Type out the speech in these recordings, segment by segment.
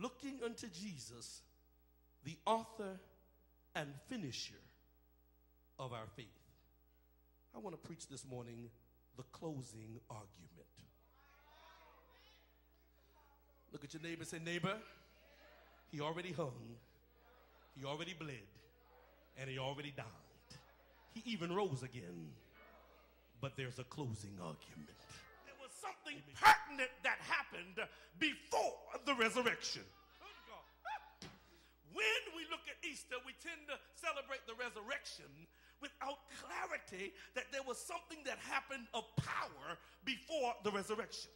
looking unto Jesus, the author and finisher of our faith. I want to preach this morning the closing argument. Look at your neighbor and say, neighbor, he already hung, he already bled, and he already died. He even rose again, but there's a closing argument. There was something pertinent that happened before the resurrection. When we look at Easter, we tend to celebrate the resurrection without clarity that there was something that happened of power before the resurrection.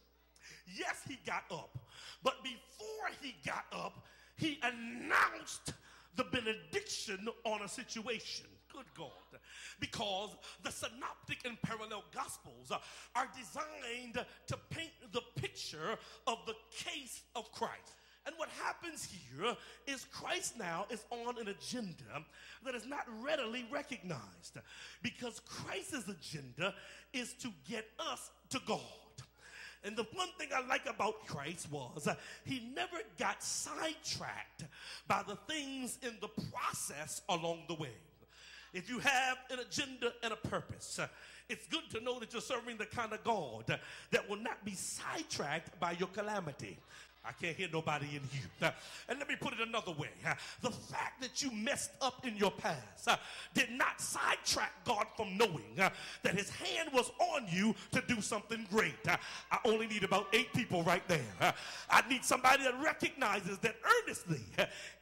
Yes, he got up, but before he got up, he announced the benediction on a situation. Good God. Because the synoptic and parallel gospels are designed to paint the picture of the case of Christ. And what happens here is Christ now is on an agenda that is not readily recognized, because Christ's agenda is to get us to God. And the one thing I like about Christ was he never got sidetracked by the things in the process along the way. If you have an agenda and a purpose, it's good to know that you're serving the kind of God that will not be sidetracked by your calamity. I can't hear nobody in here. And let me put it another way. The fact that you messed up in your past did not sidetrack God from knowing that his hand was on you to do something great. I only need about 8 people right there. I need somebody that recognizes that earnestly,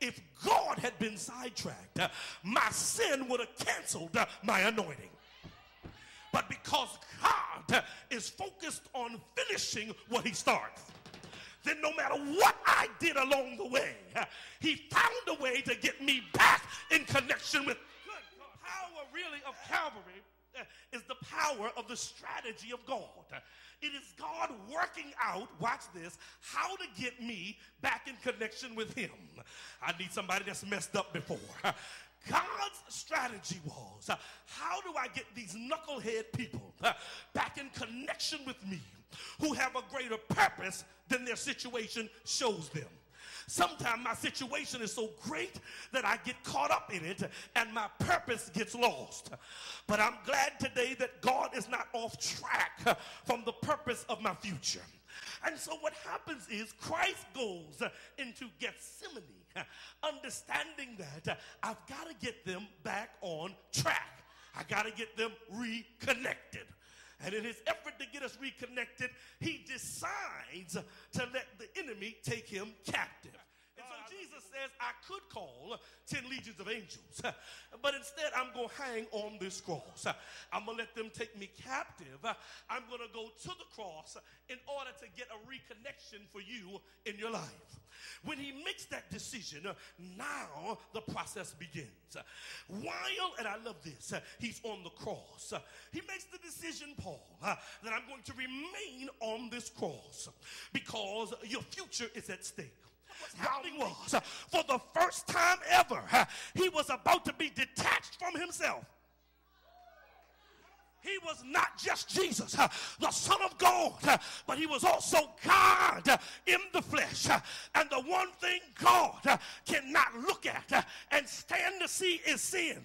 if God had been sidetracked, my sin would have canceled my anointing. But because God is focused on finishing what he starts, then no matter what I did along the way, he found a way to get me back in connection with God. The power really of Calvary is the power of the strategy of God. It is God working out, watch this, how to get me back in connection with him. I need somebody that's messed up before. God's strategy was, how do I get these knucklehead people back in connection with me, who have a greater purpose than their situation shows them? Sometimes my situation is so great that I get caught up in it and my purpose gets lost. But I'm glad today that God is not off track from the purpose of my future. And so what happens is Christ goes into Gethsemane, understanding that I've got to get them back on track. I got to get them reconnected. And in his effort to get us reconnected, he decides to let the enemy take him captive. And so Jesus says, I could call 10 legions of angels, but instead I'm going to hang on this cross. I'm going to let them take me captive. I'm going to go to the cross in order to get a reconnection for you in your life. When he makes that decision, now the process begins. While, and I love this, he's on the cross, he makes the decision, Paul, that I'm going to remain on this cross because your future is at stake. What's happening was, for the first time ever, he was about to be detached from himself. He was not just Jesus, the Son of God, but he was also God in the flesh. And the one thing God cannot look at and stand to see is sin.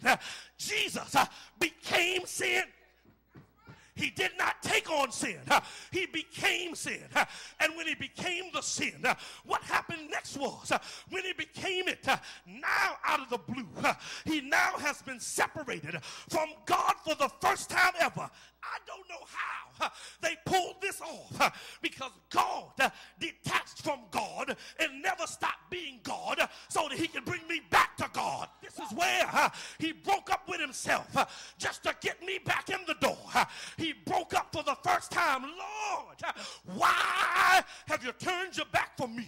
Jesus became sin. He did not take on sin. He became sin. And when he became the sin, what happened next was, when he became it, now out of the blue, he now has been separated from God for the first time ever. I don't know how they pulled this off, because God detached from God and never stopped being God so that he can bring me back to God. This is where he broke up with himself just to get me back in the door. He broke up for the first time. Lord, why have you turned your back from me?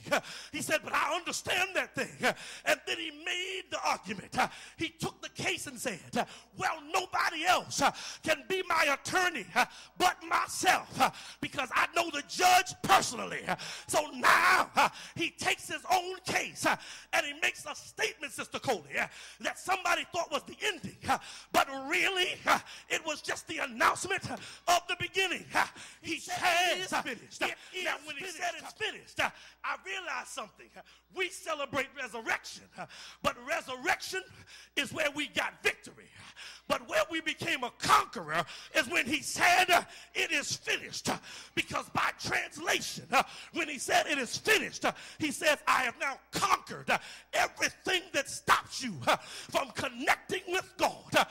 He said, but I understand that thing. And then he made the argument. He took the case and said, well, nobody else can be my attorney but myself, because I know the judge personally. So now he takes his own case and he makes a statement, Sister Coley, that somebody thought was the ending, but really it was just the announcement of the beginning. He said it's finished. Now when he said it's finished, I realized something. We celebrate resurrection, but resurrection is where we got victory. But where we became a conqueror is when he said it is finished. Because by translation, when he said it is finished, he says, I have now conquered everything that stops you from connecting with God.